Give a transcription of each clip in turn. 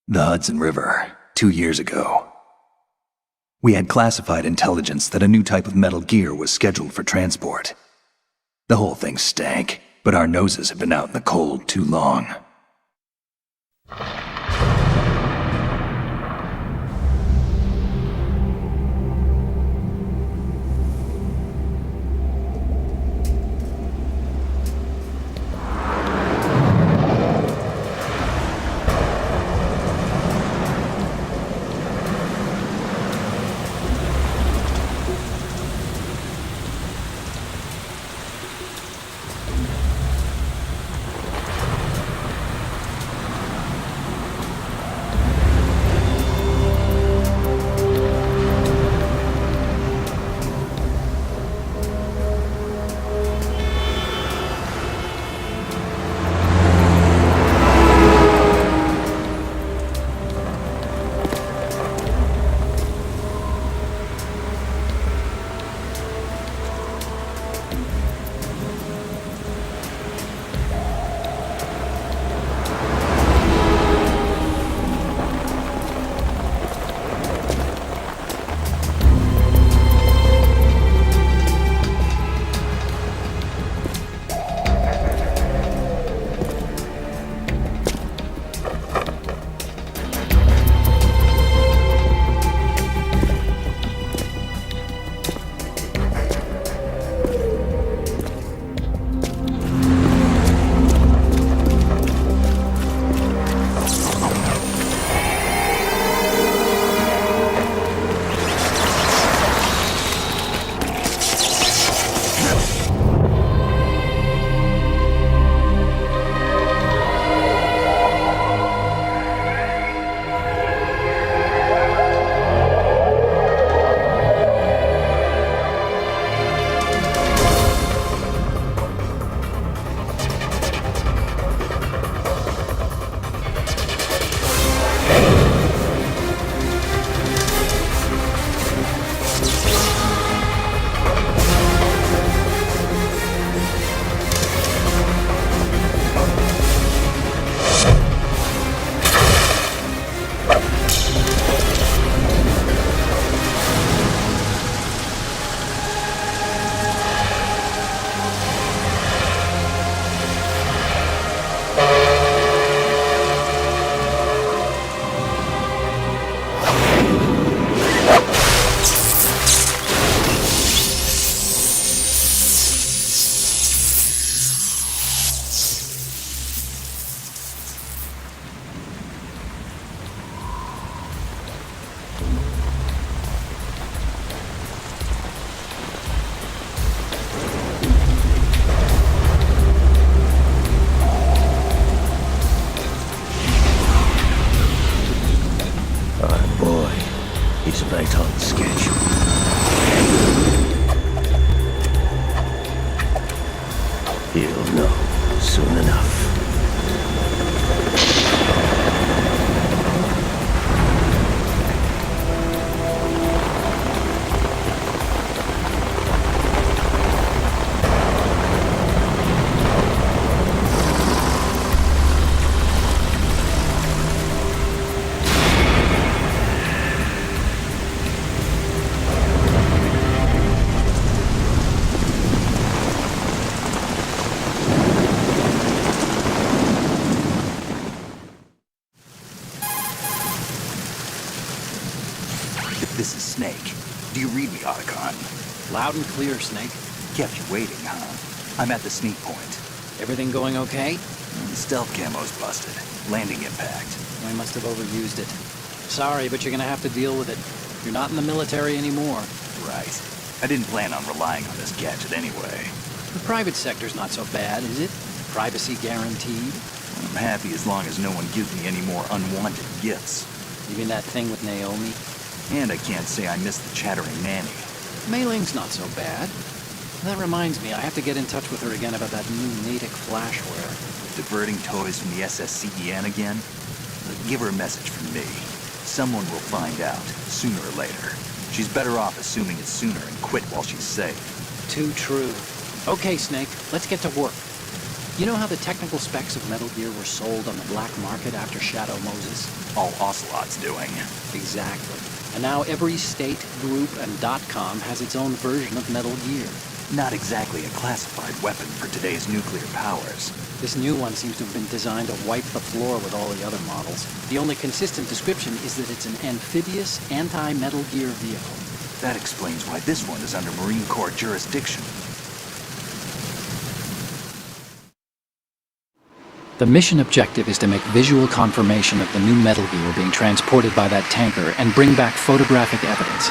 The Hudson River, 2 years ago. We had classified intelligence that a new type of metal gear was scheduled for transport. The whole thing stank, but our noses had been out in the cold too long. Right on schedule. He'll know soon enough. This is Snake. Do you read me, Otacon? Loud and clear, Snake. Kept you waiting, huh? I'm at the sneak point. Everything going okay? The stealth camo's busted. Landing impact. I must have overused it. Sorry, but you're gonna have to deal with it. You're not in the military anymore. Right. I didn't plan on relying on this gadget anyway. The private sector's not so bad, is it? Privacy guaranteed? I'm happy as long as no one gives me any more unwanted gifts. You mean that thing with Naomi? And I can't say I miss the chattering nanny. Mei Ling's not so bad. That reminds me, I have to get in touch with her again about that new Natick flashware. Diverting toys from the SSCEN again? Give her a message from me. Someone will find out, sooner or later. She's better off assuming it's sooner and quit while she's safe. Too true. Okay, Snake, let's get to work. You know how the technical specs of Metal Gear were sold on the black market after Shadow Moses? All Ocelot's doing. Exactly. And now every state, group, and .com has its own version of Metal Gear. Not exactly a classified weapon for today's nuclear powers. This new one seems to have been designed to wipe the floor with all the other models. The only consistent description is that it's an amphibious, anti-Metal Gear vehicle. That explains why this one is under Marine Corps jurisdiction. The mission objective is to make visual confirmation of the new Metal Gear being transported by that tanker and bring back photographic evidence.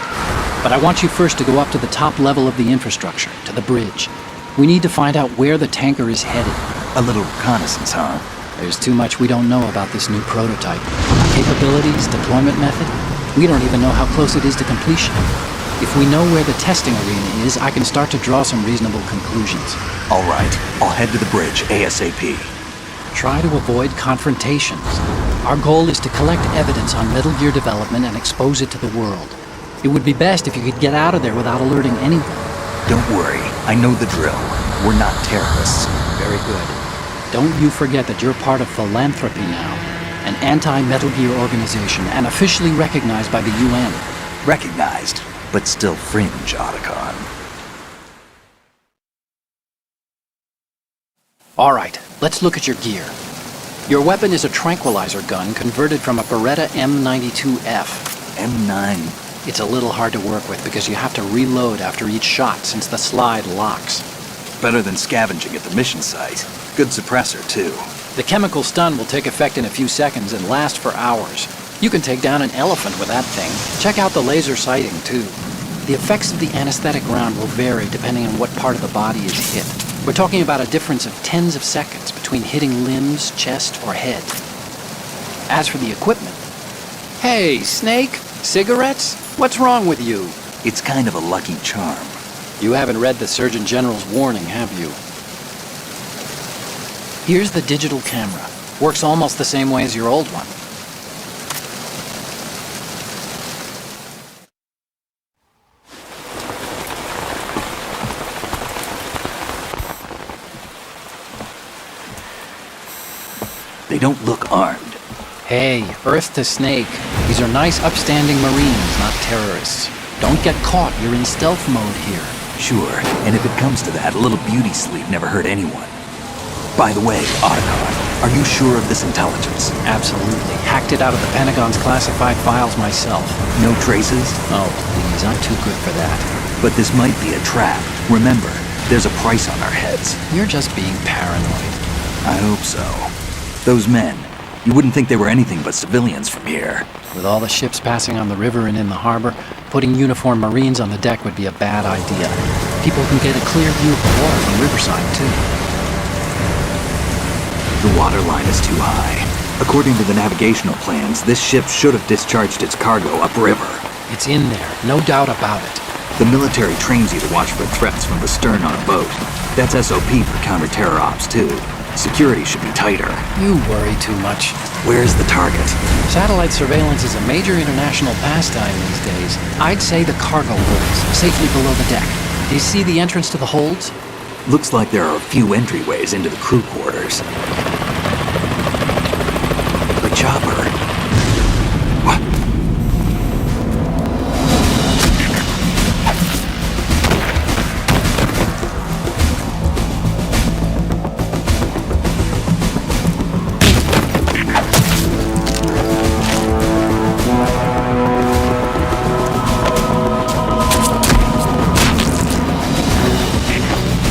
But I want you first to go up to the top level of the infrastructure, to the bridge. We need to find out where the tanker is headed. A little reconnaissance, huh? There's too much we don't know about this new prototype. Capabilities, deployment method. We don't even know how close it is to completion. If we know where the testing arena is, I can start to draw some reasonable conclusions. All right, I'll head to the bridge ASAP. Try to avoid confrontations. Our goal is to collect evidence on Metal Gear development and expose it to the world. It would be best if you could get out of there without alerting anyone. Don't worry, I know the drill. We're not terrorists. Very good. Don't you forget that you're part of Philanthropy now, an anti-Metal Gear organization and officially recognized by the UN. Recognized, but still fringe, Otacon. All right, let's look at your gear. Your weapon is a tranquilizer gun converted from a Beretta M92F. M9. It's a little hard to work with because you have to reload after each shot since the slide locks. Better than scavenging at the mission site. Good suppressor, too. The chemical stun will take effect in a few seconds and last for hours. You can take down an elephant with that thing. Check out the laser sighting, too. The effects of the anesthetic round will vary depending on what part of the body is hit. We're talking about a difference of tens of seconds between hitting limbs, chest, or head. As for the equipment... Hey, Snake! Cigarettes? What's wrong with you? It's kind of a lucky charm. You haven't read the Surgeon General's warning, have you? Here's the digital camera. Works almost the same way as your old one. They don't look armed. Hey, Earth to Snake. These are nice, upstanding Marines, not terrorists. Don't get caught. You're in stealth mode here. Sure, and if it comes to that, a little beauty sleep never hurt anyone. By the way, Otacon, are you sure of this intelligence? Absolutely. Hacked it out of the Pentagon's classified files myself. No traces? Oh, please, I'm too good for that. But this might be a trap. Remember, there's a price on our heads. You're just being paranoid. I hope so. Those men, you wouldn't think they were anything but civilians from here. With all the ships passing on the river and in the harbor, putting uniformed Marines on the deck would be a bad idea. People can get a clear view of the water from riverside, too. The water line is too high. According to the navigational plans, this ship should have discharged its cargo upriver. It's in there, no doubt about it. The military trains you to watch for threats from the stern on a boat. That's SOP for counter-terror ops, too. Security should be tighter. You worry too much. Where's the target? Satellite surveillance is a major international pastime these days. I'd say the cargo holds, safely below the deck. Do you see the entrance to the holds? Looks like there are a few entryways into the crew quarters. The chopper. What?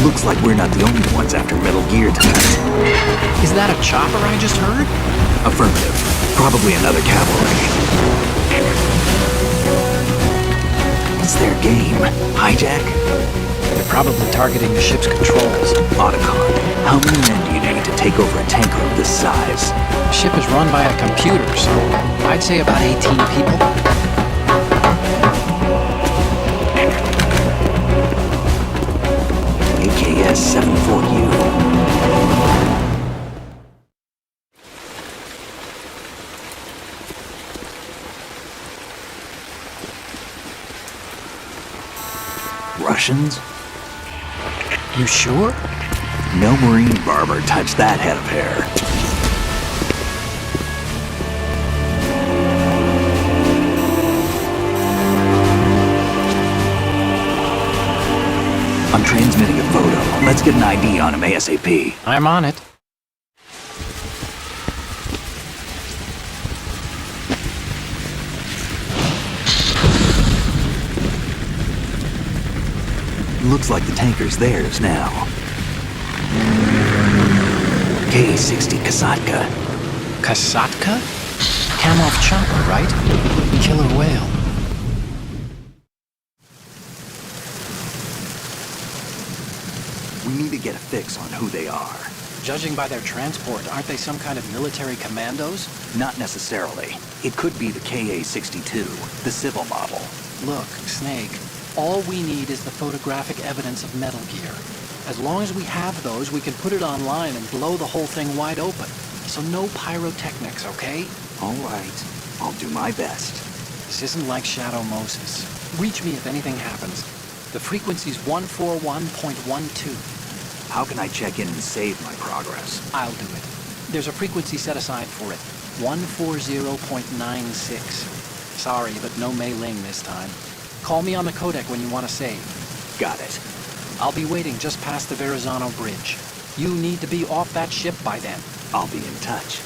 Looks like we're not the only ones after Metal Gear tonight. Is that a chopper I just heard? Affirmative. Probably another cavalry. What's their game? Hijack? They're probably targeting the ship's controls. Otacon, how many men do you need to take over a tanker of this size? The ship is run by a computer, so I'd say about 18 people. AKS 74U. Russians? You sure? No marine barber touched that head of hair. I'm transmitting a photo. Let's get an ID on him ASAP. I'm on it. Looks like the tanker's theirs now. K-60 Kasatka. Kasatka? Kamov chopper, right? Killer whale. We need to get a fix on who they are. Judging by their transport, aren't they some kind of military commandos? Not necessarily. It could be the KA-62, the civil model. Look, Snake, all we need is the photographic evidence of Metal Gear. As long as we have those, we can put it online and blow the whole thing wide open. So no pyrotechnics, okay? All right. I'll do my best. This isn't like Shadow Moses. Reach me if anything happens. The frequency's 141.12. How can I check in and save my progress? I'll do it. There's a frequency set aside for it. 140.96. Sorry, but no Mei Ling this time. Call me on the codec when you want to save. Got it. I'll be waiting just past the Verrazano Bridge. You need to be off that ship by then. I'll be in touch.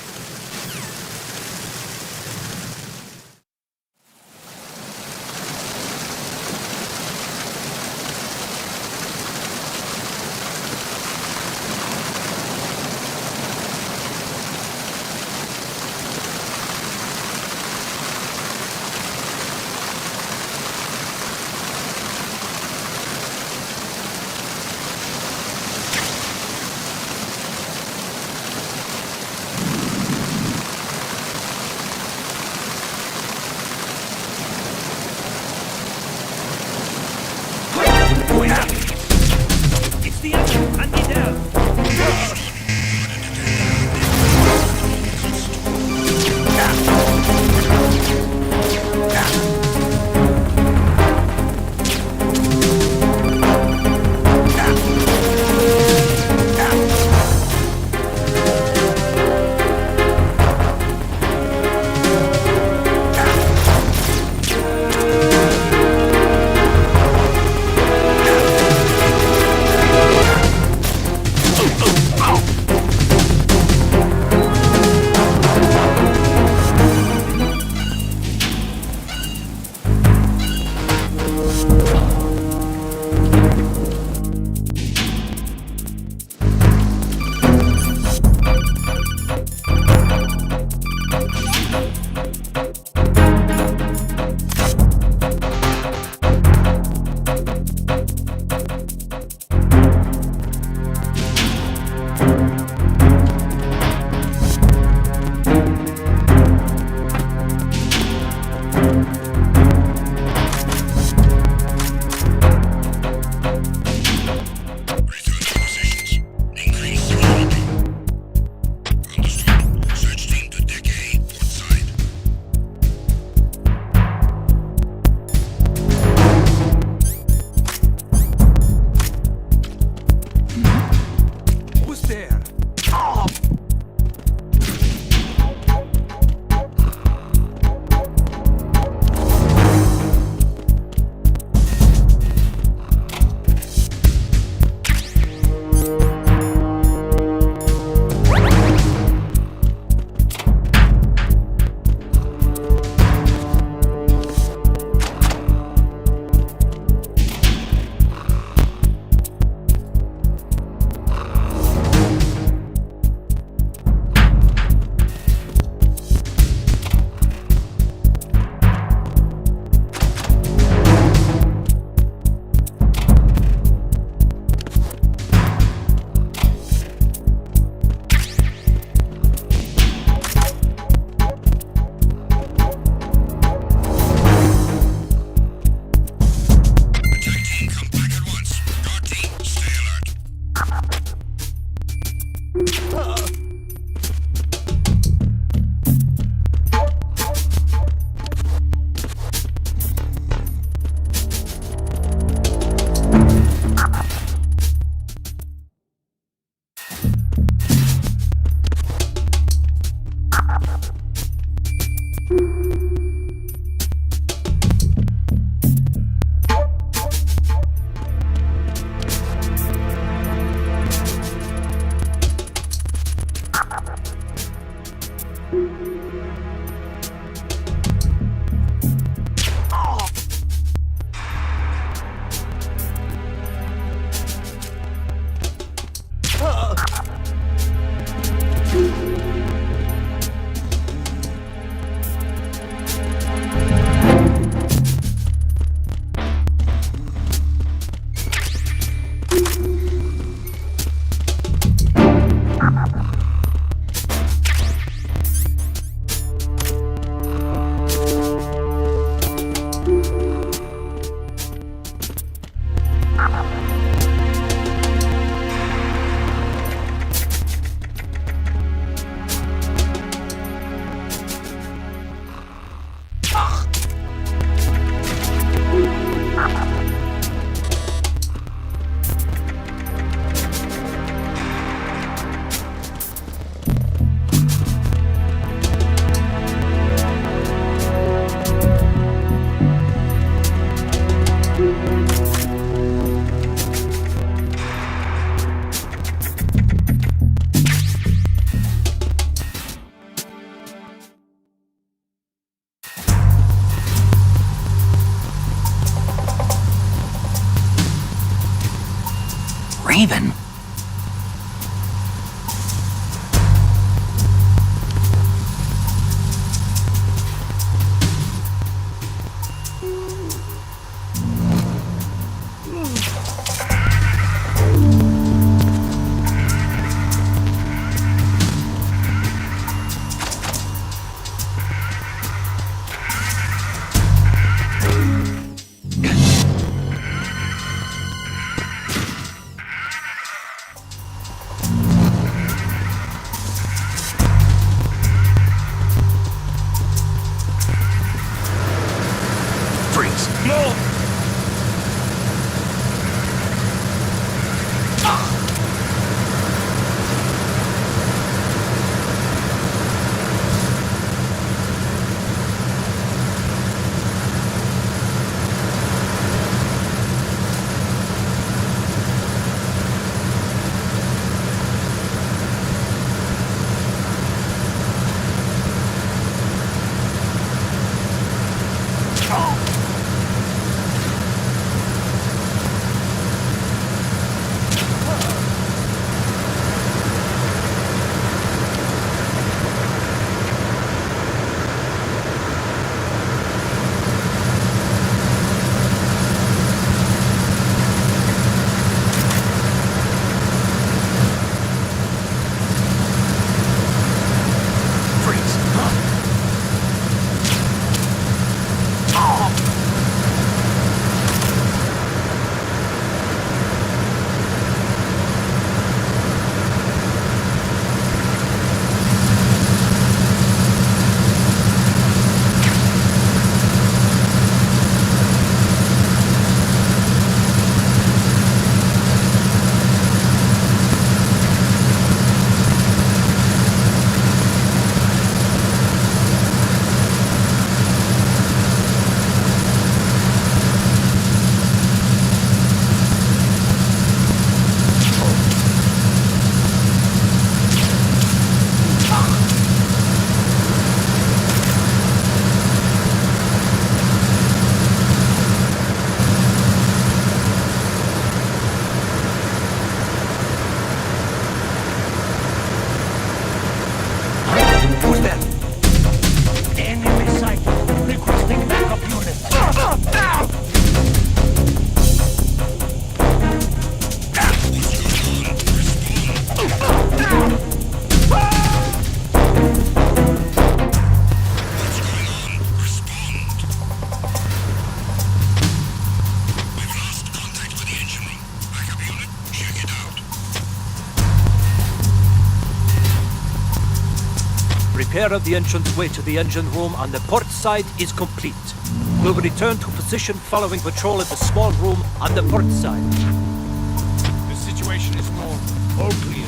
Raven. Repair of the entranceway to the engine room on the port side is complete. We'll return to position following patrol at the small room on the port side. The situation is normal. All clear.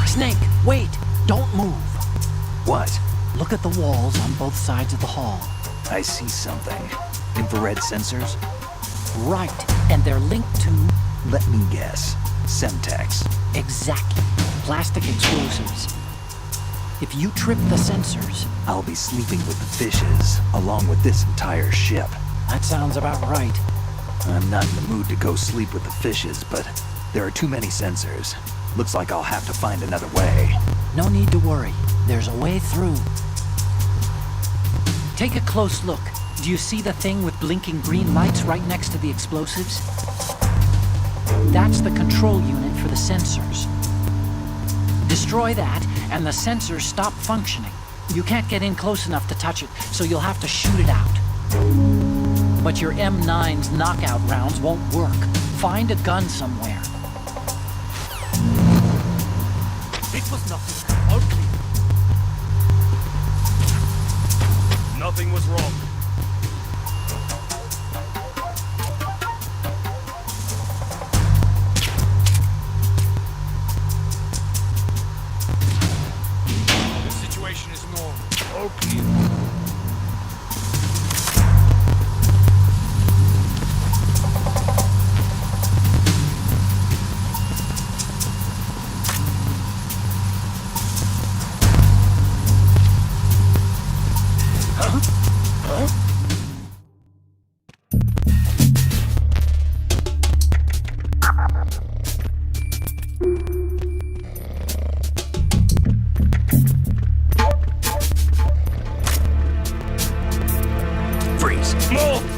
Snake, wait! Don't move. What? Look at the walls on both sides of the hall. I see something. Infrared sensors? Right, and they're linked to... Let me guess. Semtex. Exactly. Plastic explosives. If you trip the sensors... I'll be sleeping with the fishes, along with this entire ship. That sounds about right. I'm not in the mood to go sleep with the fishes, but there are too many sensors. Looks like I'll have to find another way. No need to worry. There's a way through. Take a close look. Do you see the thing with blinking green lights right next to the explosives? That's the control unit for the sensors. Destroy that, and the sensors stop functioning. You can't get in close enough to touch it, so you'll have to shoot it out. But your M9's knockout rounds won't work. Find a gun somewhere. It was nothing. All clear. Nothing was wrong. The situation is normal. All clear. Yes! More!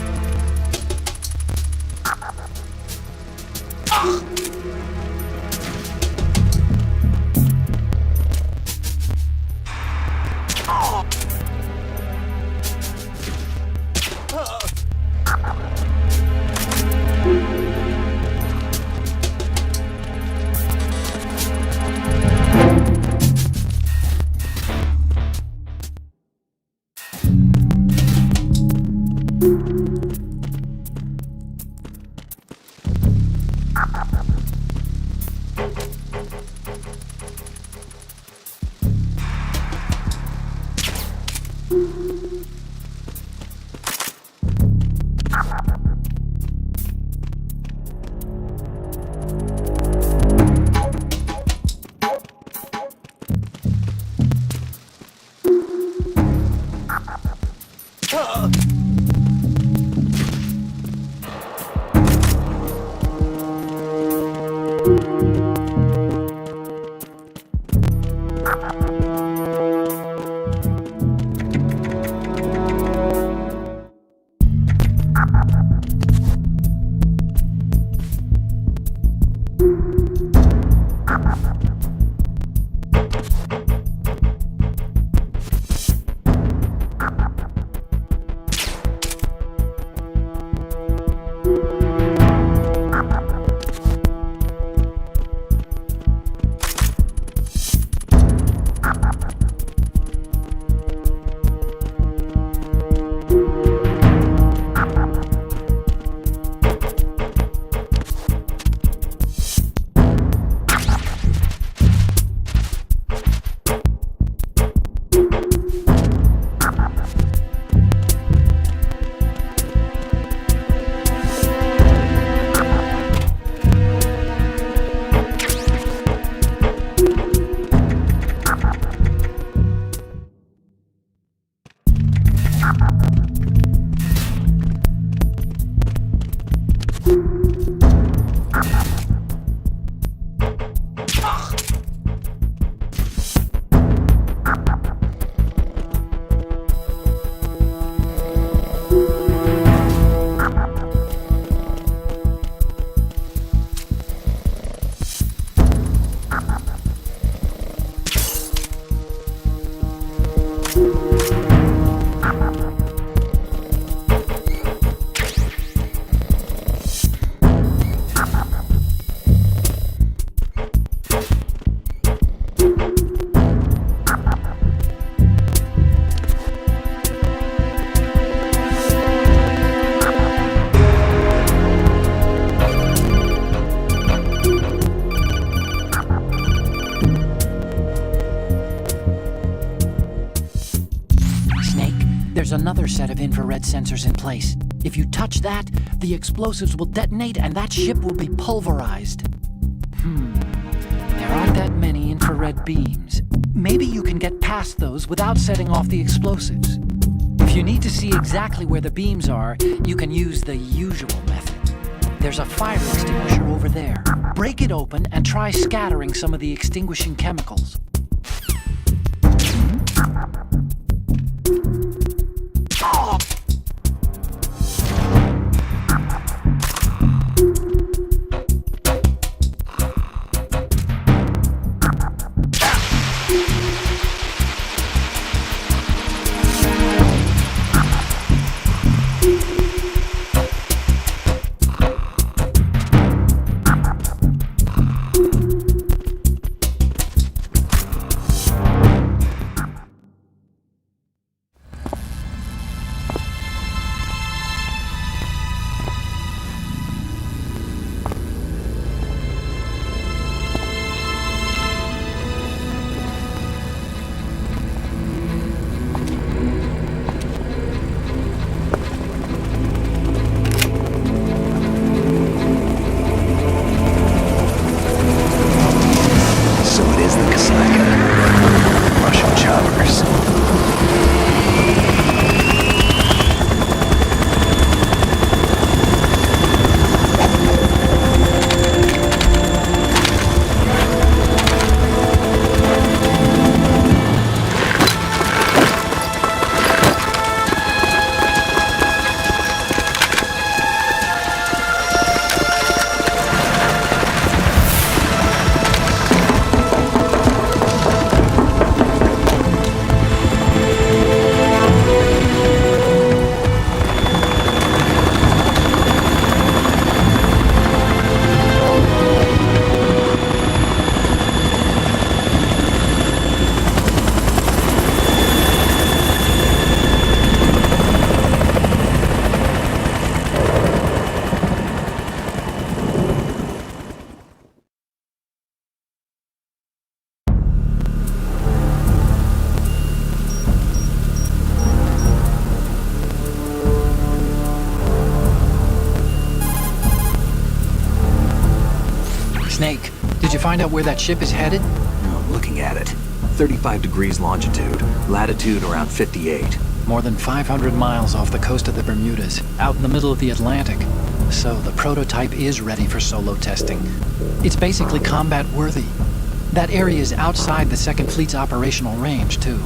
There's another set of infrared sensors in place. If you touch that, the explosives will detonate and that ship will be pulverized. There aren't that many infrared beams. Maybe you can get past those without setting off the explosives. If you need to see exactly where the beams are, you can use the usual method. There's a fire extinguisher over there. Break it open and try scattering some of the extinguishing chemicals. Snake, did you find out where that ship is headed? I'm looking at it. 35 degrees longitude, latitude around 58. More than 500 miles off the coast of the Bermudas, out in the middle of the Atlantic. So the prototype is ready for solo testing. It's basically combat worthy. That area is outside the Second Fleet's operational range, too.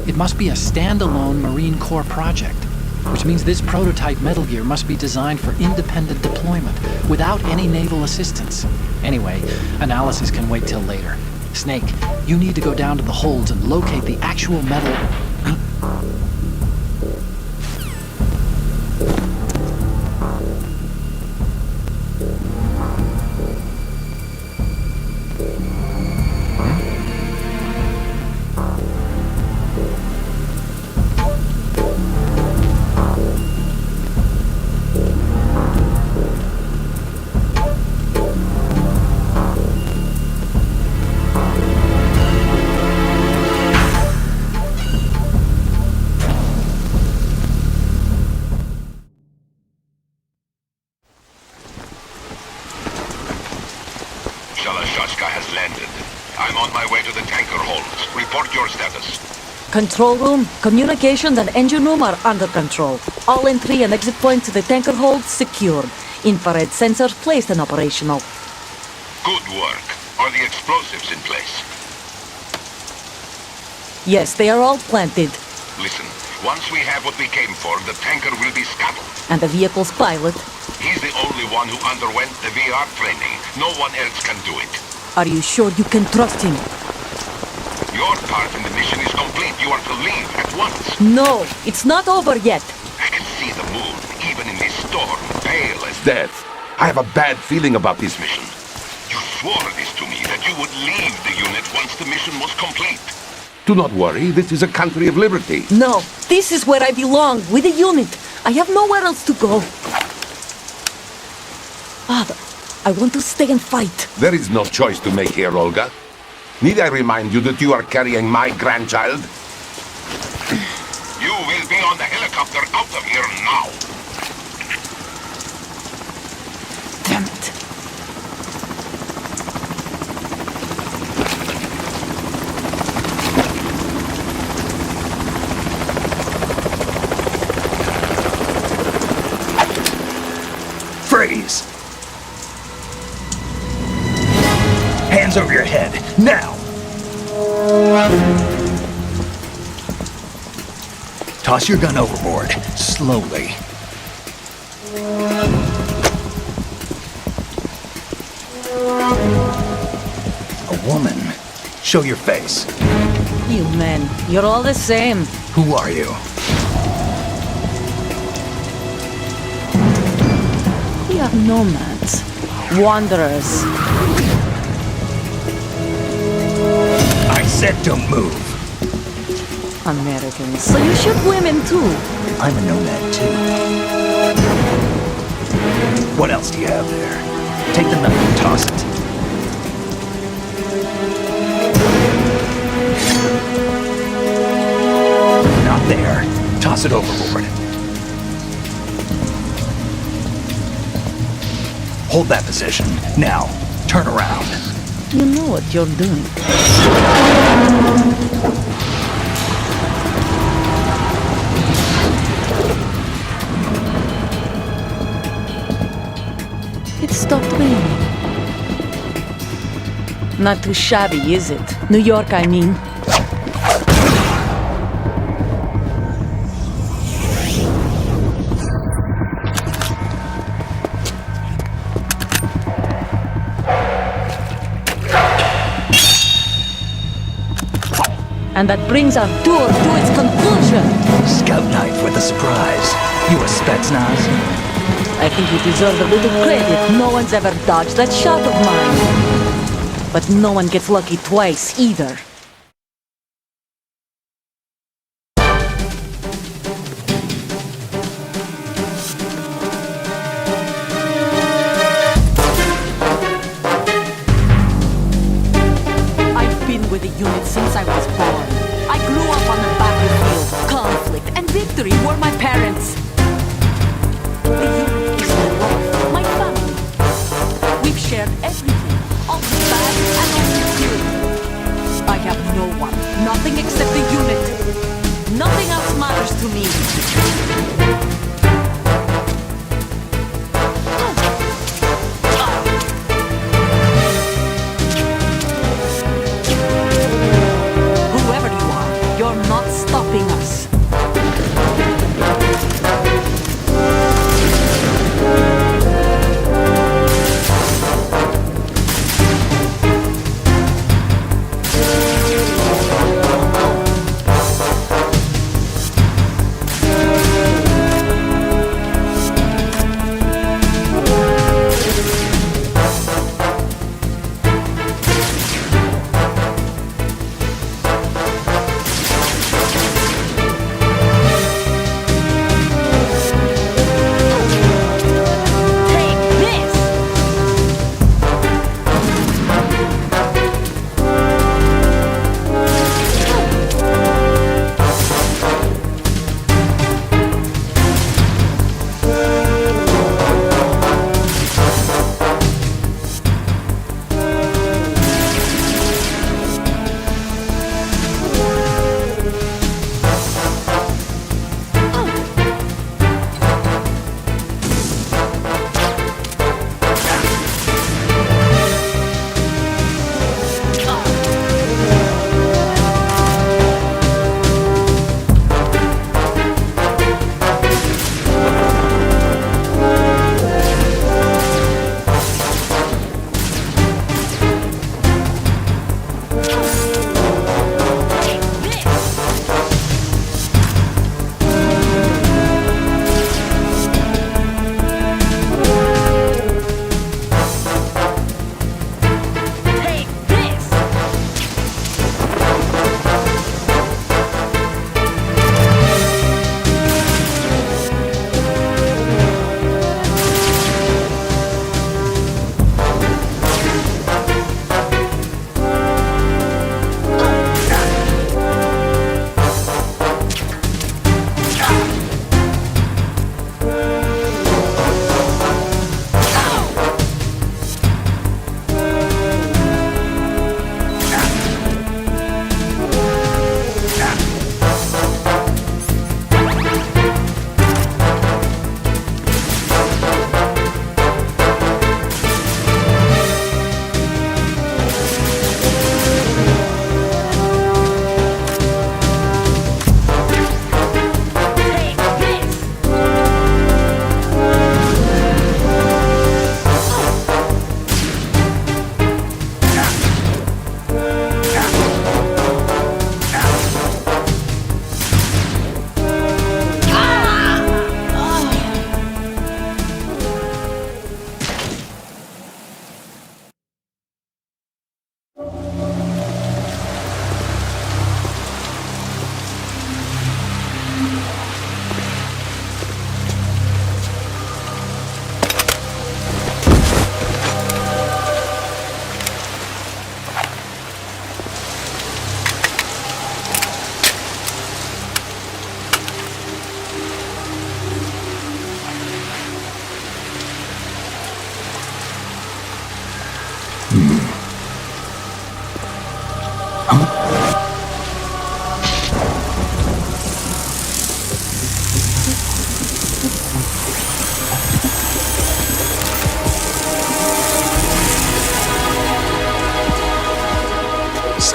It must be a standalone Marine Corps project, which means this prototype Metal Gear must be designed for independent deployment, without any naval assistance. Anyway, analysis can wait till later. Snake, you need to go down to the holds and locate the actual metal... Shalashaska has landed. I'm on my way to the tanker holds. Report your status. Control room, communications and engine room are under control. All entry and exit points to the tanker hold secured. Infrared sensors placed and operational. Good work. Are the explosives in place? Yes, they are all planted. Listen, once we have what we came for, the tanker will be scuttled. And the vehicle's pilot. He's the only one who underwent the VR training. No one else can do it. Are you sure you can trust him? Your part in the mission is complete. You are to leave at once. No, it's not over yet. I can see the moon, even in this storm, pale as death. I have a bad feeling about this mission. You swore this to me, that you would leave the unit once the mission was complete. Do not worry, this is a country of liberty. No, this is where I belong, with the unit. I have nowhere else to go. Father, I want to stay and fight. There is no choice to make here, Olga. Need I remind you that you are carrying my grandchild? You will be on the helicopter out of here now. Damn it. Freeze! Hands over your head, now! Toss your gun overboard, slowly. A woman. Show your face. You men, you're all the same. Who are you? We are nomads, wanderers. I said don't move. Americans, so you shoot women too. I'm a nomad too. What else do you have there? Take the knife and toss it. Not there. Toss it overboard. Hold that position. Now, turn around. You know what you're doing. It stopped raining. Not too shabby, is it? New York, I mean. And that brings our tour to its conclusion. Scout knife with a surprise. You a Spetsnaz? I think you deserve a little credit. No one's ever dodged that shot of mine. But no one gets lucky twice, either. I've been with the unit since I was born. I grew up on the battlefield. Conflict and victory were my parents. The unit is my life, my family. We've shared everything, all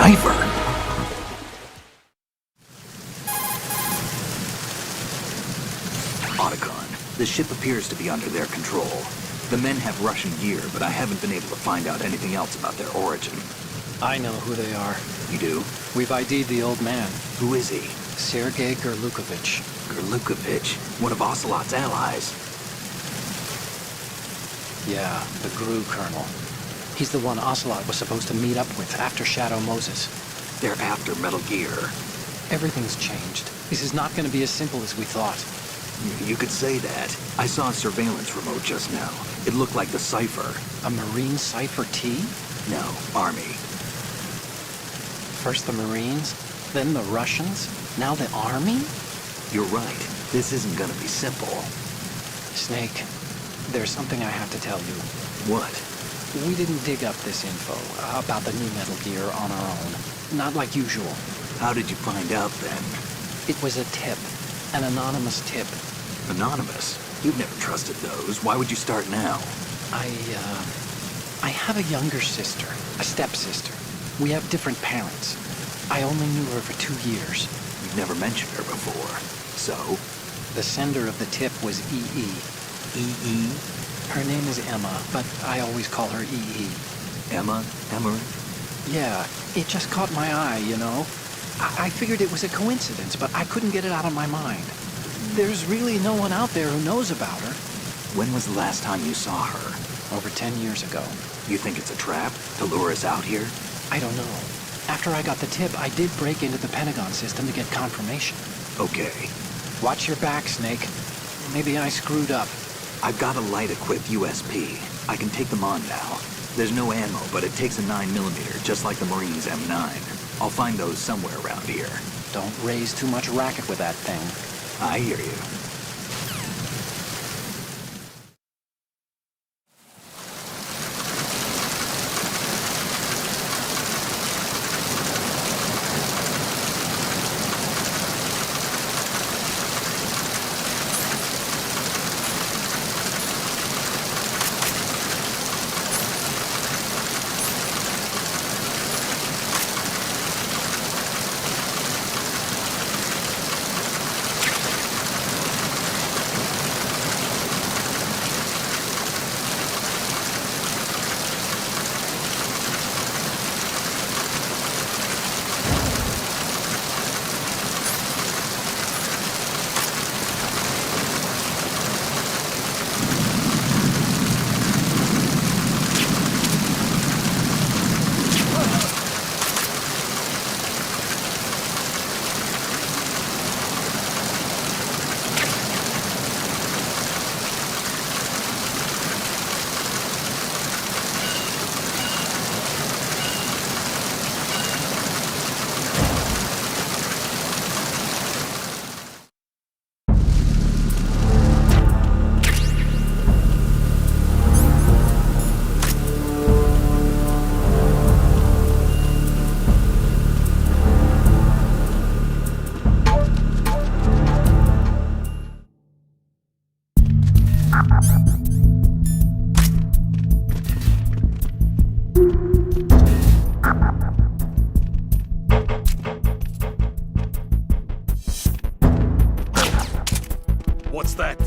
cipher. Otacon, the ship appears to be under their control. The men have Russian gear, but I haven't been able to find out anything else about their origin. I know who they are. You do? We've ID'd the old man, Who is he? Sergei Gerlukovich. Gerlukovich, one of Ocelot's allies. Yeah, the GRU colonel. He's the one Ocelot was supposed to meet up with after Shadow Moses. They're after Metal Gear. Everything's changed. This is not going to be as simple as we thought. You could say that. I saw a surveillance remote just now. It looked like the cipher. A Marine Cipher T? No, Army. First the Marines, then the Russians, now the Army? You're right. This isn't gonna be simple. Snake, there's something I have to tell you. What? We didn't dig up this info about the new Metal Gear on our own. Not like usual. How did you find out then? It was a tip. An anonymous tip. Anonymous? You've never trusted those. Why would you start now? I have a younger sister, a stepsister. We have different parents. I only knew her for 2 years. You've never mentioned her before. So? The sender of the tip was EE. EE? Her name is Emma, but I always call her EE. Emma? Emery? Yeah, it just caught my eye, you know? I figured it was a coincidence, but I couldn't get it out of my mind. There's really no one out there who knows about her. When was the last time you saw her? Over 10 years ago. You think it's a trap to lure us out here? I don't know. After I got the tip, I did break into the Pentagon system to get confirmation. Okay. Watch your back, Snake. Maybe I screwed up. I've got a light-equipped USP. I can take them on now. There's no ammo, but it takes a 9mm, just like the Marines' M9. I'll find those somewhere around here. Don't raise too much racket with that thing. I hear you. What's that?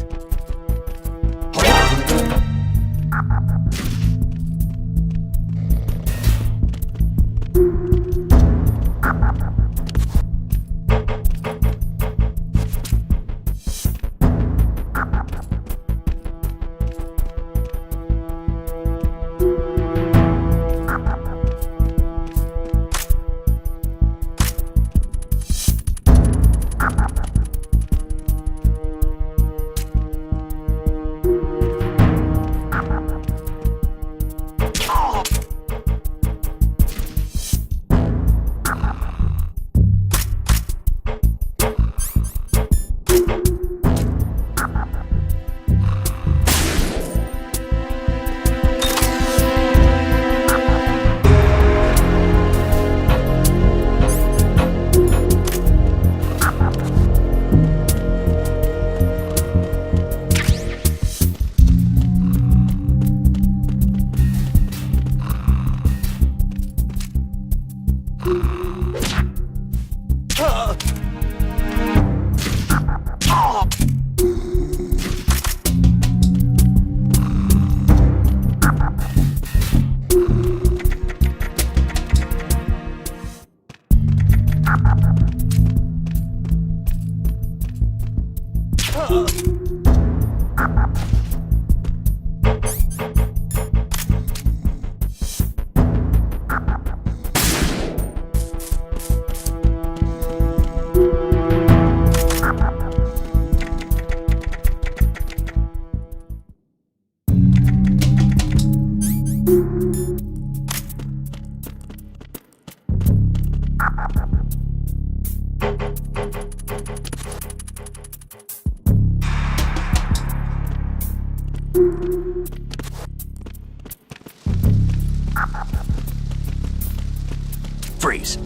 Freeze.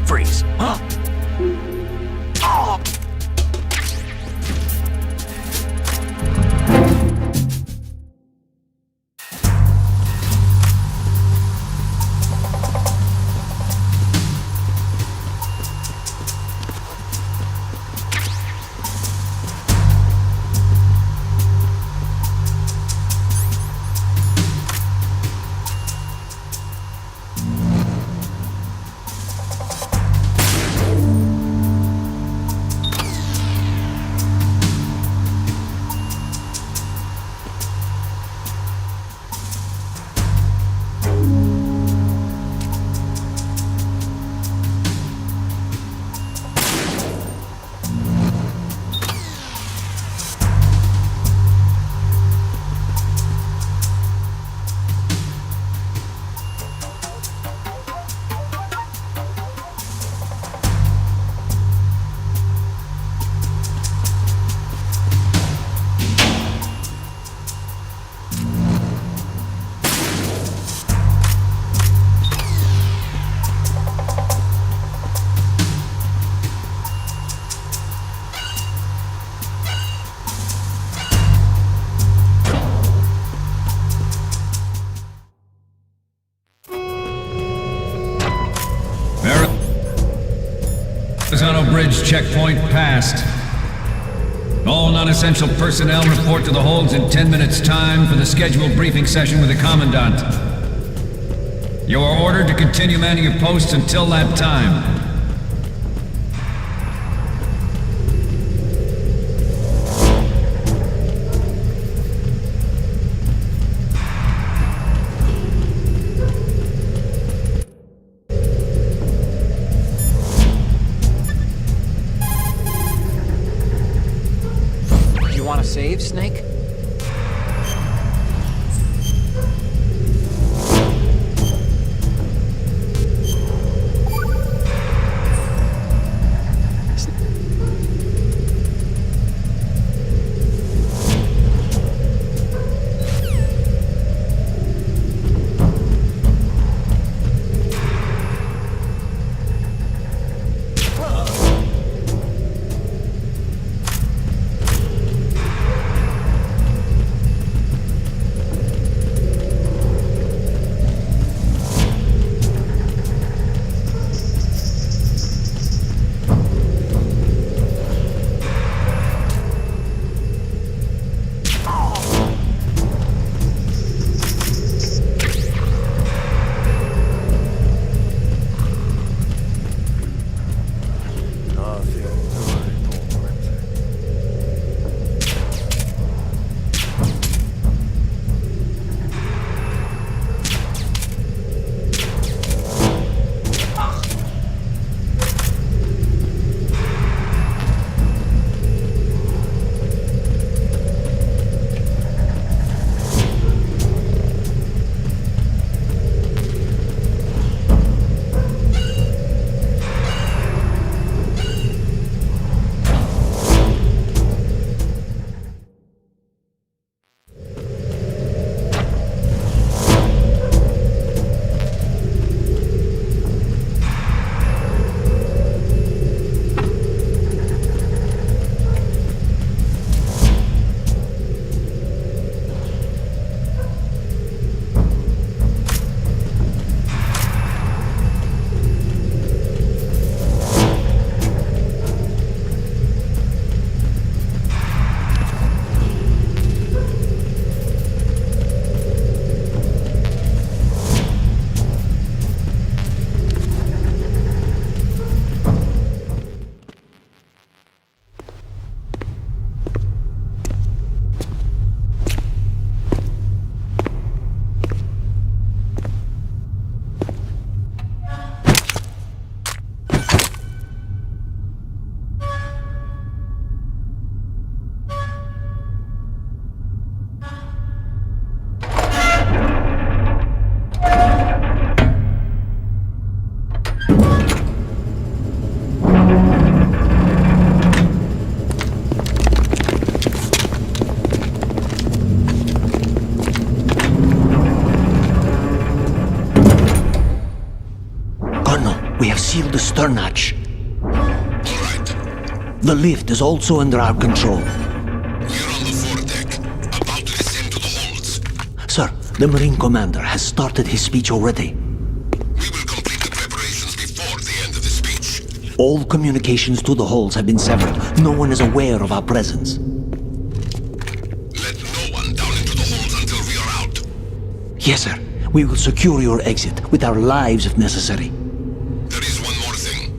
Freeze. Horizontal bridge checkpoint passed. All non-essential personnel report to the holds in 10 minutes' time for the scheduled briefing session with the Commandant. You are ordered to continue manning your posts until that time. Want to save, Snake? notch. All right. The lift is also under our control. We're on the foredeck, about to descend to the holds. Sir, the Marine Commander has started his speech already. We will complete the preparations before the end of the speech. All communications to the holds have been severed. No one is aware of our presence. Let no one down into the holds until we are out. Yes, sir. We will secure your exit with our lives if necessary. There is one more thing.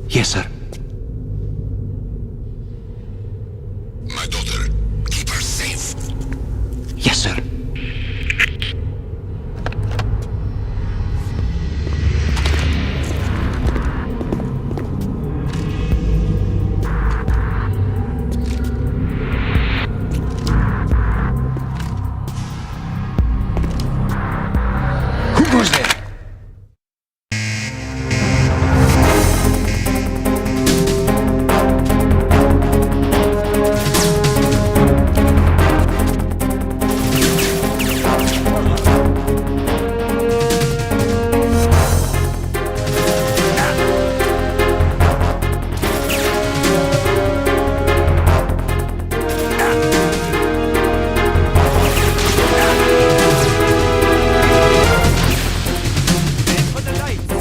Yes, sir. My daughter, keep her safe. Yes, sir. Who goes there? For the lights.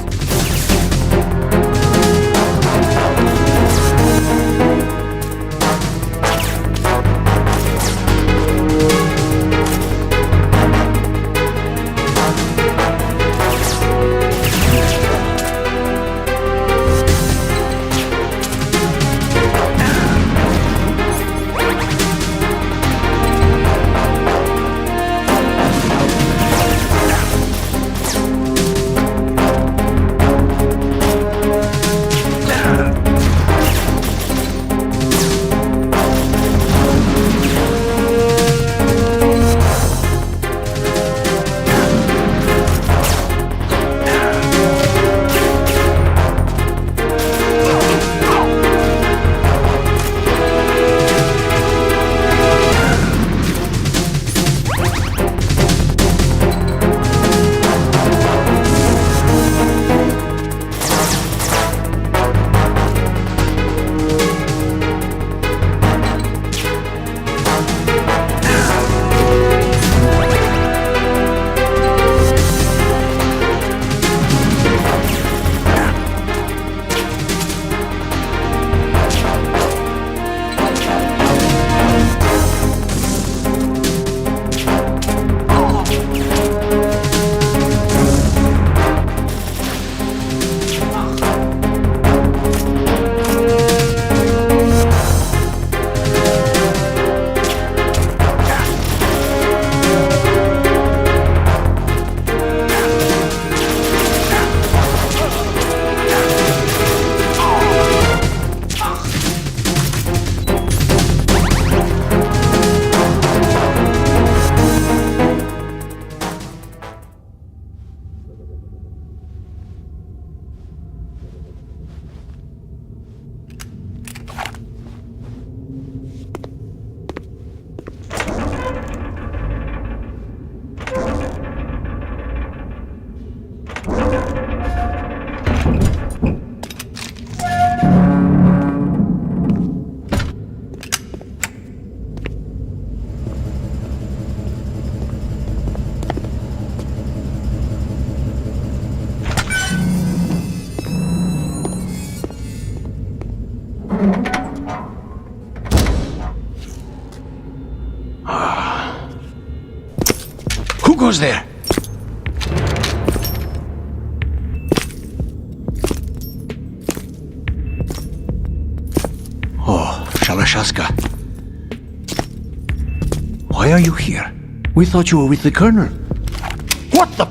Who goes there? Oh, Shalashaska. Why are you here? We thought you were with the Colonel. What the?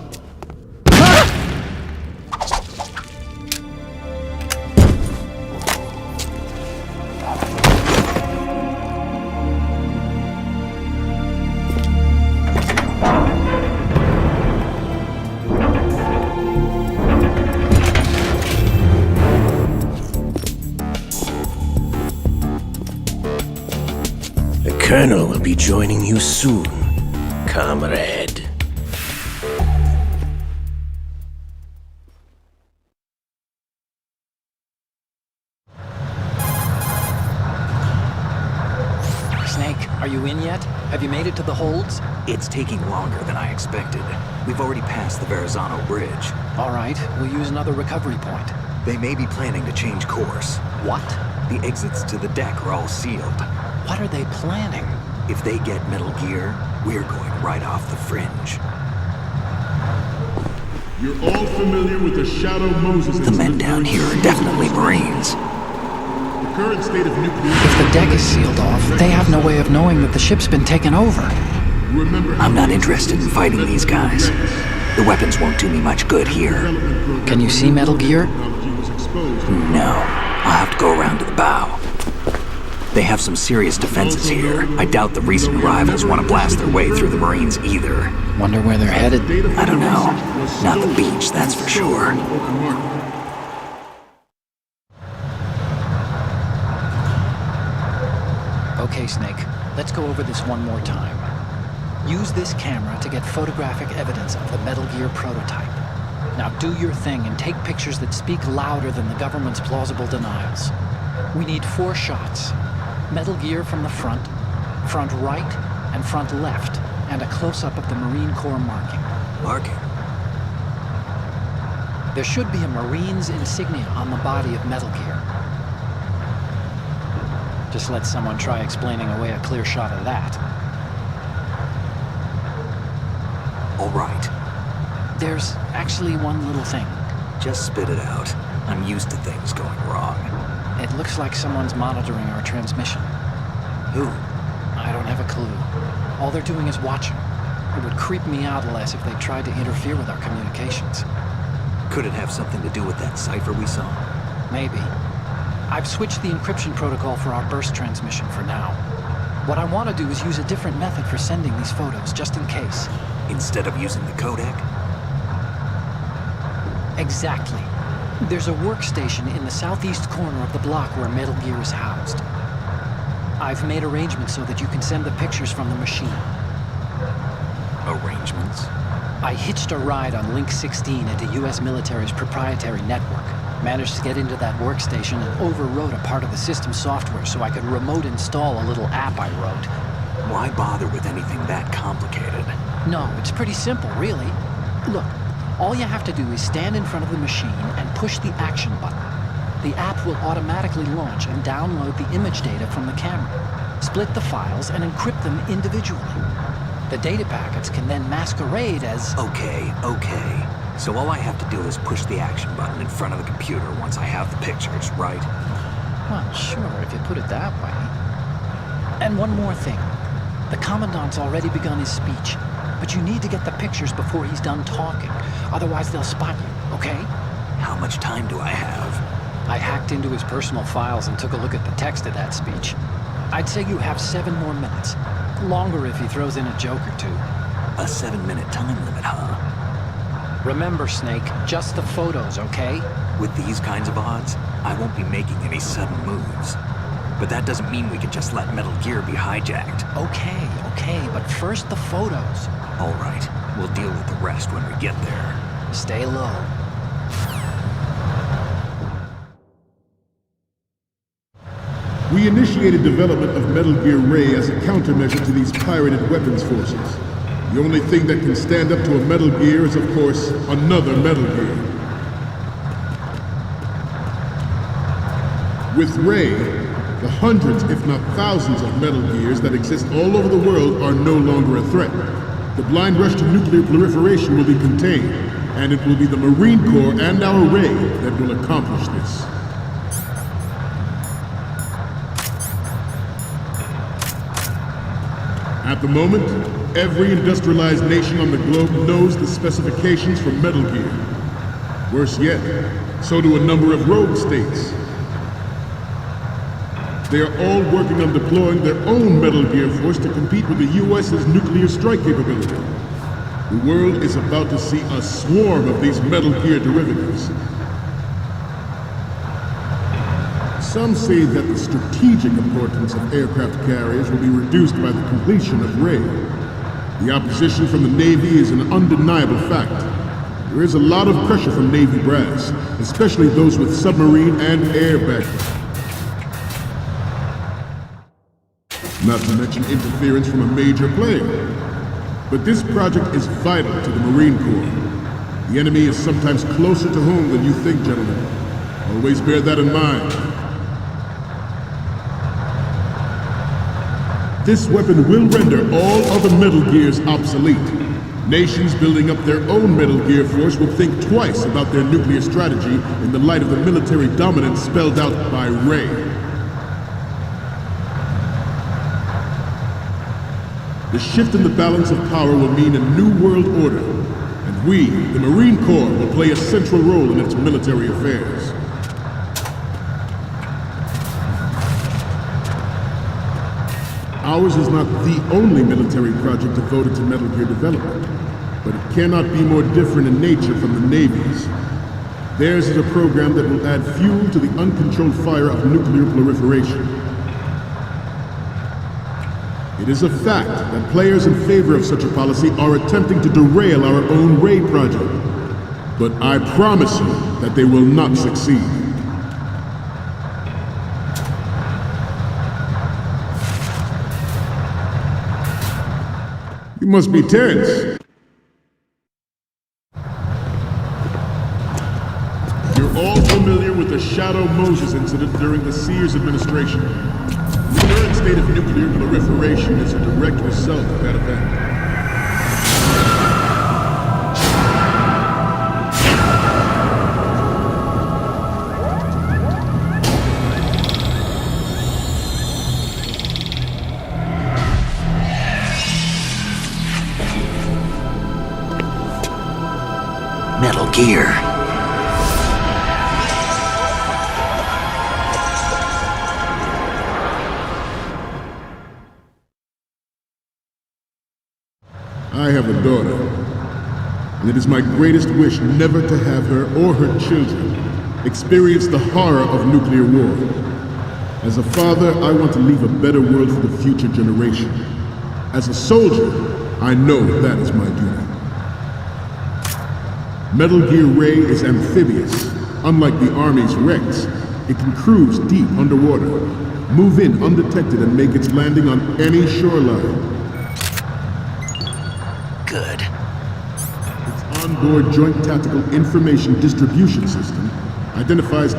The Colonel will be joining you soon, comrade. Are you in yet? Have you made it to the holds? It's taking longer than I expected. We've already passed the Verrazano Bridge. All right, we'll use another recovery point. They may be planning to change course. What? The exits to the deck are all sealed. What are they planning? If they get Metal Gear, we're going right off the fringe. You're all familiar with the Shadow Moses The men down here are definitely Marines. The current state of nuclear... If the deck is sealed off, they have no way of knowing that the ship's been taken over. Remember, I'm not interested in fighting these guys. The weapons won't do me much good here. Can you see Metal Gear? No. I'll have to go around to the bow. They have some serious defenses here. I doubt the recent arrivals want to blast their way through the Marines either. Wonder where they're headed? I don't know. Not the beach, that's for sure. Okay, Snake. Let's go over this one more time. Use this camera to get photographic evidence of the Metal Gear prototype. Now do your thing and take pictures that speak louder than the government's plausible denials. We need 4 shots. Metal Gear from the front right, and front left, and a close-up of the Marine Corps marking. Marking? There should be a Marine's insignia on the body of Metal Gear. Just let someone try explaining away a clear shot of that. All right. There's actually one little thing. Just spit it out. I'm used to things going wrong. It looks like someone's monitoring our transmission. Who? I don't have a clue. All they're doing is watching. It would creep me out less if they tried to interfere with our communications. Could it have something to do with that cipher we saw? Maybe. I've switched the encryption protocol for our burst transmission for now. What I want to do is use a different method for sending these photos, just in case. Instead of using the codec? Exactly. There's a workstation in the southeast corner of the block where Metal Gear is housed. I've made arrangements so that you can send the pictures from the machine. Arrangements? I hitched a ride on Link 16 into U.S. military's proprietary network. Managed to get into that workstation and overwrote a part of the system software so I could remote install a little app I wrote. Why bother with anything that complicated? No, it's pretty simple, really. Look, all you have to do is stand in front of the machine and push the action button. The app will automatically launch and download the image data from the camera, split the files, and encrypt them individually. The data packets can then masquerade as... Okay. So all I have to do is push the action button in front of the computer once I have the pictures, right? Well, sure, if you put it that way. And one more thing. The Commandant's already begun his speech, but you need to get the pictures before he's done talking. Otherwise, they'll spot you, okay? How much time do I have? I hacked into his personal files and took a look at the text of that speech. I'd say you have 7 more minutes. Longer if he throws in a joke or two. A 7-minute time limit, huh? Remember, Snake, just the photos, okay? With these kinds of odds, I won't be making any sudden moves. But that doesn't mean we can just let Metal Gear be hijacked. Okay, but first the photos. All right, we'll deal with the rest when we get there. Stay low. We initiated development of Metal Gear Ray as a countermeasure to these pirated weapons forces. The only thing that can stand up to a Metal Gear is, of course, another Metal Gear. With Ray, the hundreds, if not thousands, of Metal Gears that exist all over the world are no longer a threat. The blind rush to nuclear proliferation will be contained, and it will be the Marine Corps and our Ray that will accomplish this. At the moment, every industrialized nation on the globe knows the specifications for Metal Gear. Worse yet, so do a number of rogue states. They are all working on deploying their own Metal Gear force to compete with the U.S.'s nuclear strike capability. The world is about to see a swarm of these Metal Gear derivatives. Some say that the strategic importance of aircraft carriers will be reduced by the completion of Ray. The opposition from the Navy is an undeniable fact. There is a lot of pressure from Navy brass, especially those with submarine and air background. not to mention interference from a major player. But this project is vital to the Marine Corps. The enemy is sometimes closer to home than you think, gentlemen. Always bear that in mind. This weapon will render all other Metal Gears obsolete. Nations building up their own Metal Gear force will think twice about their nuclear strategy in the light of the military dominance spelled out by Ray. The shift in the balance of power will mean a new world order, and we, the Marine Corps, will play a central role in its military affairs. Ours is not the only military project devoted to Metal Gear development, but it cannot be more different in nature from the Navy's. Theirs is a program that will add fuel to the uncontrolled fire of nuclear proliferation. It is a fact that players in favor of such a policy are attempting to derail our own Ray project, but I promise you that they will not succeed. You must be tense. You're all familiar with the Shadow Moses incident during the Sears administration. The current state of nuclear proliferation is a direct result of that event. Metal Gear. I have a daughter, and it is my greatest wish never to have her or her children experience the horror of nuclear war. As a father, I want to leave a better world for the future generation. As a soldier, I know that is my duty. Metal Gear Ray is amphibious. Unlike the Army's Rex, it can cruise deep underwater, move in undetected, and make its landing on any shoreline. Good. Its onboard Joint Tactical Information Distribution System identifies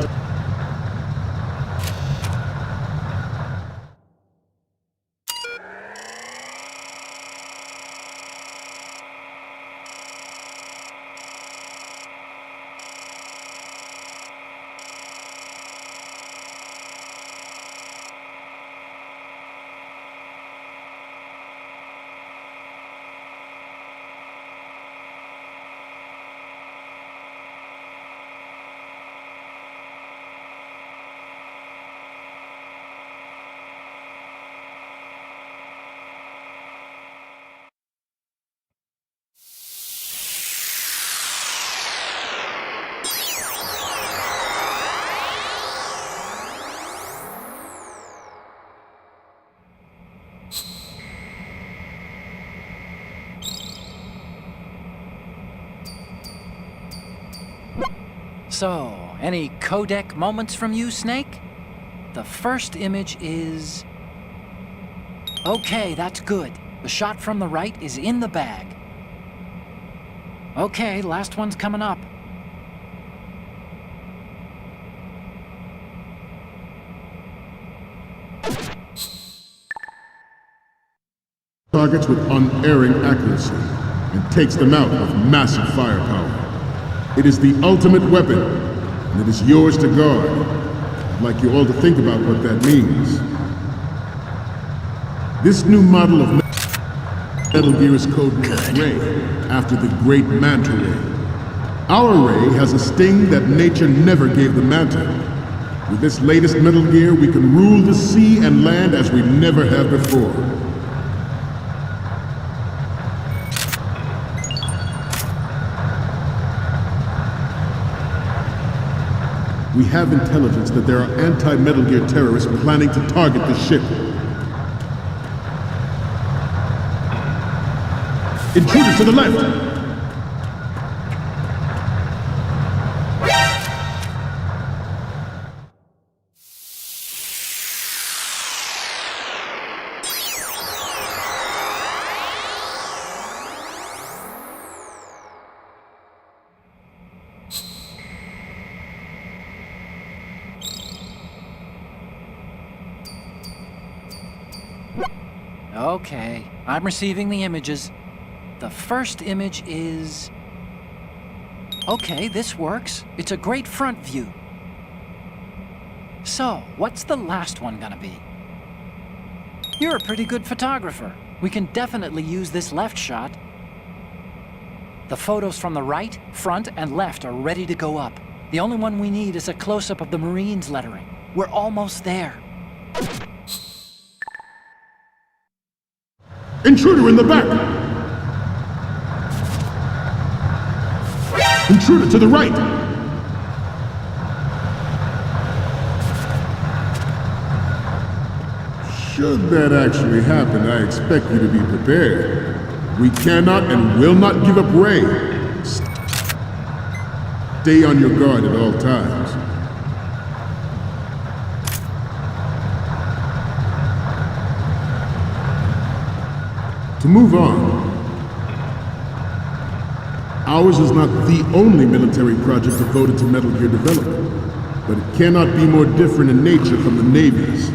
So, any codec moments from you, Snake? The first image is... Okay, that's good. The shot from the right is in the bag. Okay, last one's coming up. targets with unerring accuracy and takes them out with massive firepower. It is the ultimate weapon, and it is yours to guard. I'd like you all to think about what that means. This new model of Metal Gear is codenamed Ray, after the great Manta Ray. Our Ray has a sting that nature never gave the Manta. With this latest Metal Gear, we can rule the sea and land as we never have before. We have intelligence that there are anti-Metal Gear terrorists planning to target the ship. Intruders to the left! Okay, I'm receiving the images. The first image is... Okay, this works. It's a great front view. So, what's the last one gonna be? You're a pretty good photographer. We can definitely use this left shot. The photos from the right, front, and left are ready to go up. The only one we need is a close-up of the Marines lettering. We're almost there. Intruder in the back! Intruder to the right! Should that actually happen, I expect you to be prepared. We cannot and will not give up Ray. Stay on your guard at all times. To move on, ours is not the only military project devoted to Metal Gear development, but it cannot be more different in nature from the Navy's.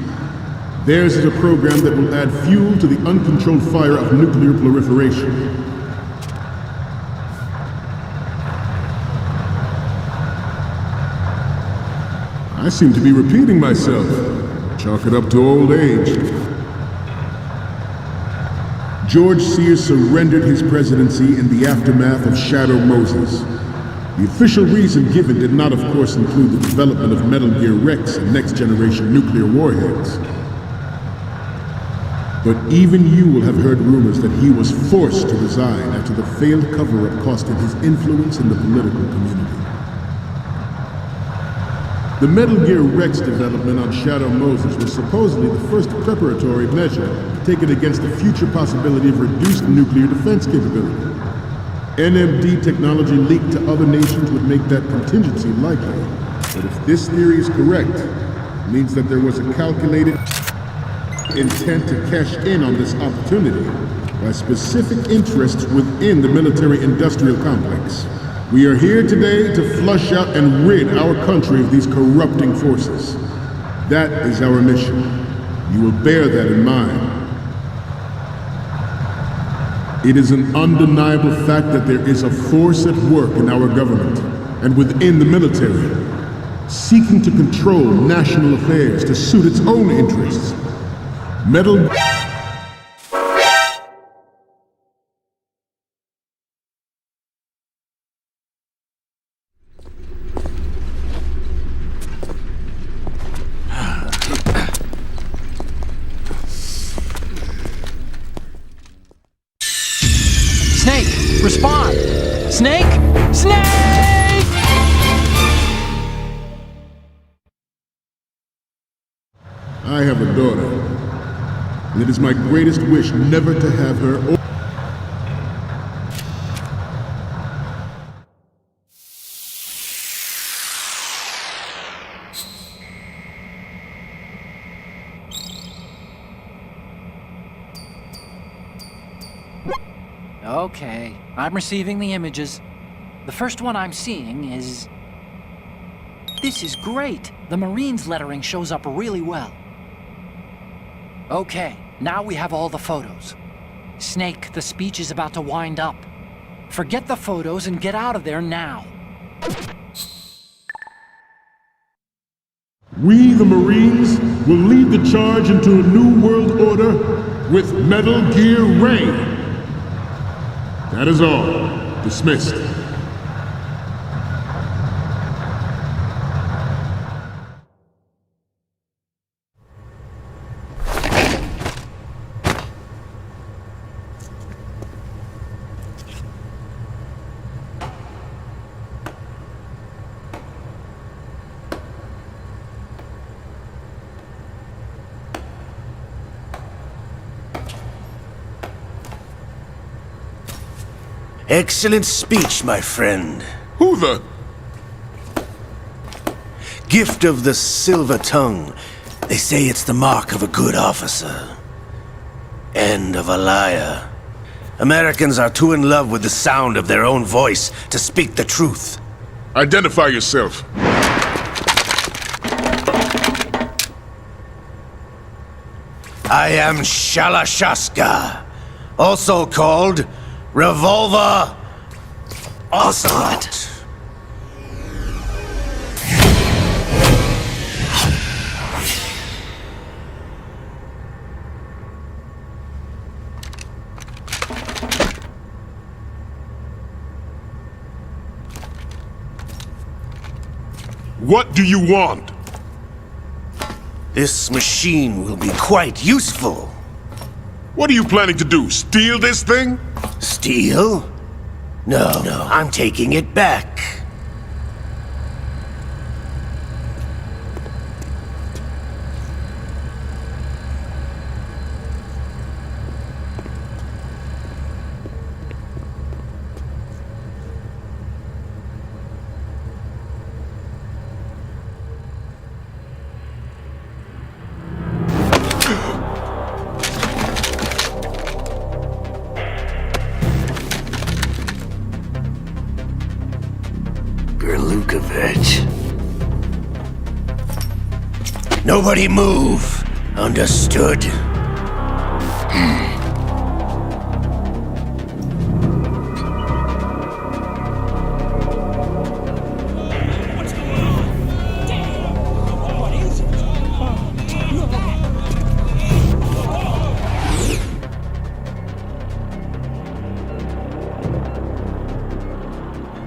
Theirs is a program that will add fuel to the uncontrolled fire of nuclear proliferation. I seem to be repeating myself. Chalk it up to old age. George Sears surrendered his presidency in the aftermath of Shadow Moses. The official reason given did not, of course, include the development of Metal Gear Rex and next-generation nuclear warheads. But even you will have heard rumors that he was forced to resign after the failed cover-up cost him his influence in the political community. The Metal Gear Rex development on Shadow Moses was supposedly the first preparatory measure taken against the future possibility of reduced nuclear defense capability. NMD technology leaked to other nations would make that contingency likely. But if this theory is correct, it means that there was a calculated intent to cash in on this opportunity by specific interests within the military-industrial complex. We are here today to flush out and rid our country of these corrupting forces. That is our mission. You will bear that in mind. It is an undeniable fact that there is a force at work in our government and within the military, seeking to control national affairs to suit its own interests. Metal... Snake, respond! Snake! Snake! I have a daughter, and it is my greatest wish never to have her... Okay, I'm receiving the images. The first one I'm seeing is... This is great! The Marines lettering shows up really well. Okay, now we have all the photos. Snake, the speech is about to wind up. Forget the photos and get out of there now. We, the Marines, will lead the charge into a new world order with Metal Gear Ray. That is all. Dismissed. Excellent speech, my friend. Who the... Gift of the silver tongue. They say it's the mark of a good officer. End of a liar. Americans are too in love with the sound of their own voice to speak the truth. Identify yourself. I am Shalashaska, also called Revolver Ocelot. What do you want? This machine will be quite useful. What are you planning to do? Steal this thing? Steal? No, I'm taking it back. Nobody move. Understood?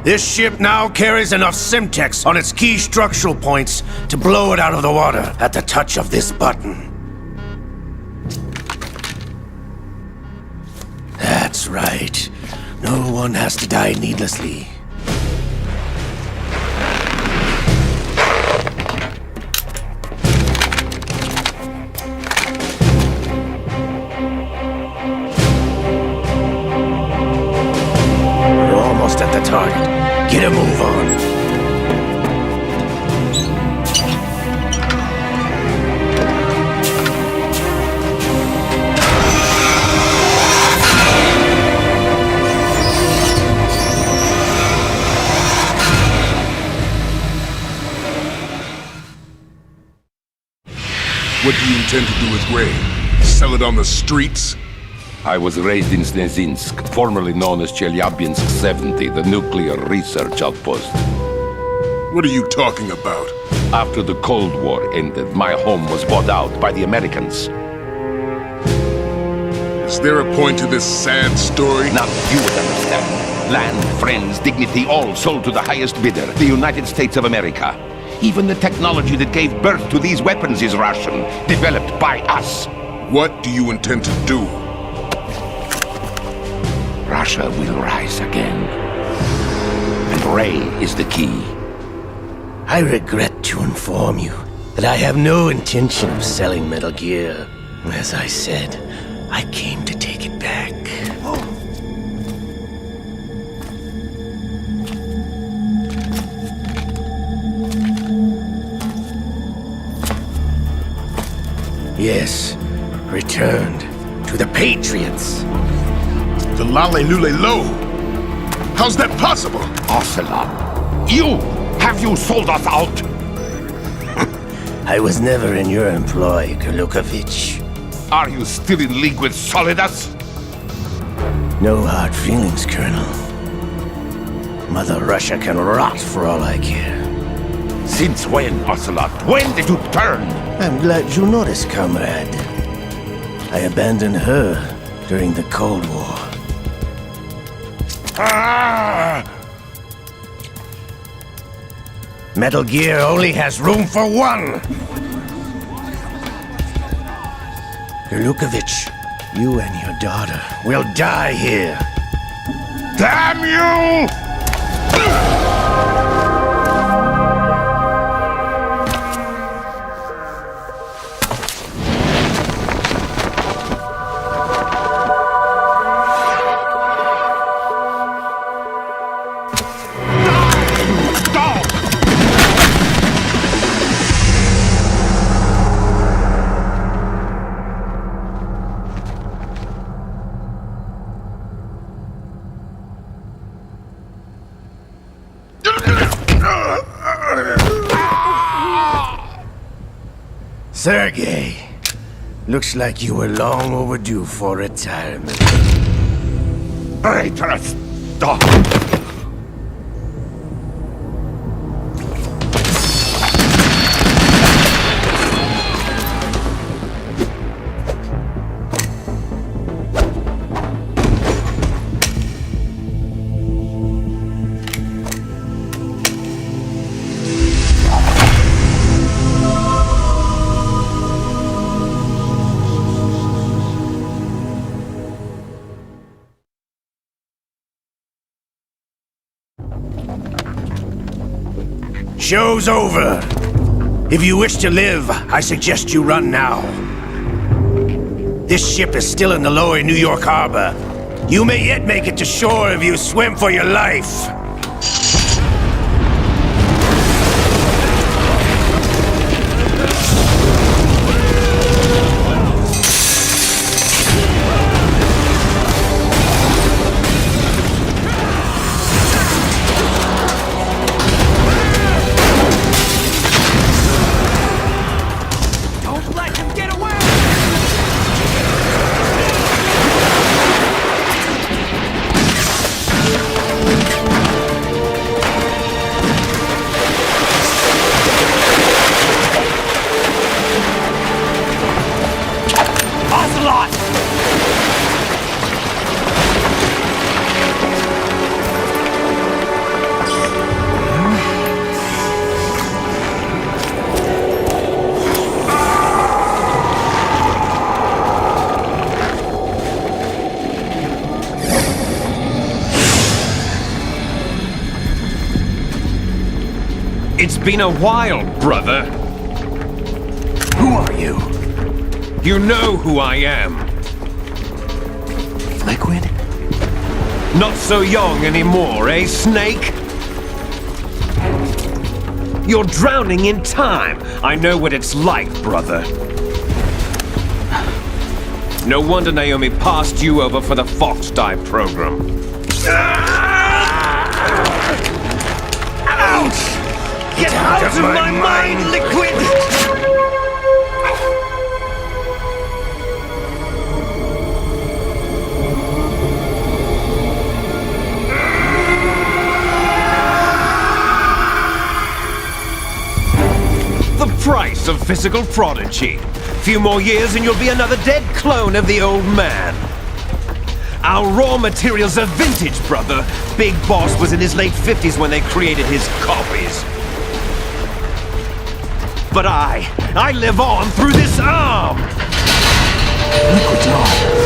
This ship now carries enough Simtex on its key structural points to blow it out of the water at the touch of this button. That's right. No one has to die needlessly. We're almost at the target. Get a move on. What do you intend to do with Ray? Sell it on the streets? I was raised in Snezinsk, formerly known as Chelyabinsk 70, the nuclear research outpost. What are you talking about? After the Cold War ended, my home was bought out by the Americans. Is there a point to this sad story? Now you would understand. Land, friends, dignity, all sold to the highest bidder, the United States of America. Even the technology that gave birth to these weapons is Russian, developed by us. What do you intend to do? Russia will rise again. And Ray is the key. I regret to inform you that I have no intention of selling Metal Gear. As I said, I came to take it back. Yes, returned to the Patriots. The Lale Lule Lo? How's that possible? Ocelot, you! Have you sold us out? I was never in your employ, Kurlukovich. Are you still in league with Solidus? No hard feelings, Colonel. Mother Russia can rot for all I care. Since when, Ocelot? When did you turn? I'm glad you noticed, comrade. I abandoned her during the Cold War. Ah! Metal Gear only has room for one! Kurlukovich, you and your daughter will die here. Damn you! Sergei, Looks like you were long overdue for retirement. Traitors! Stop! Show's over. If you wish to live, I suggest you run now. This ship is still in the lower New York harbor. You may yet make it to shore if you swim for your life. It's been a while, brother. Who are you? You know who I am. Liquid? Not so young anymore, eh, Snake? You're drowning in time. I know what it's like, brother. No wonder Naomi passed you over for the Fox Dive program. Ouch! Get out of my mind, Liquid! The price of physical prodigy. Few more years and you'll be another dead clone of the old man. Our raw materials are vintage, brother. Big Boss was in his late 50s when they created his copies. But I live on through this arm! Liquid's on.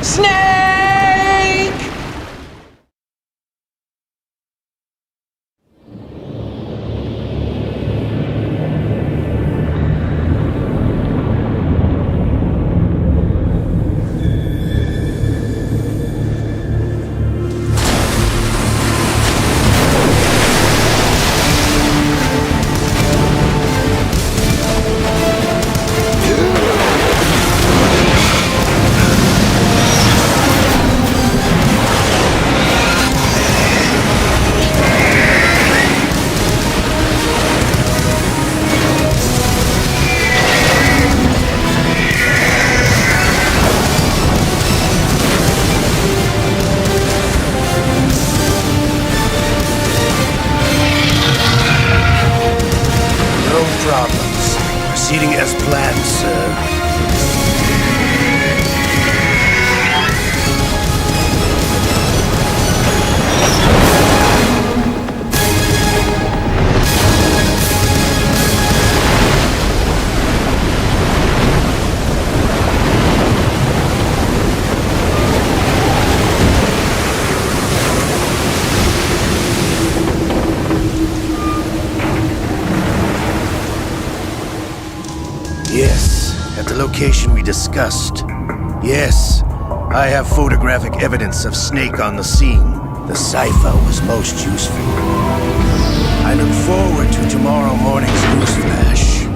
Snake! Problems. Proceeding as planned, sir. Yes, at the location we discussed. Yes, I have photographic evidence of Snake on the scene. The cipher was most useful. I look forward to tomorrow morning's newsflash.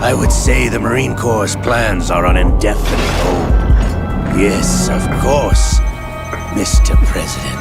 I would say the Marine Corps' plans are on indefinite hold. Yes, of course, Mr. President.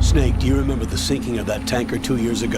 Snake, do you remember the sinking of that tanker 2 years ago?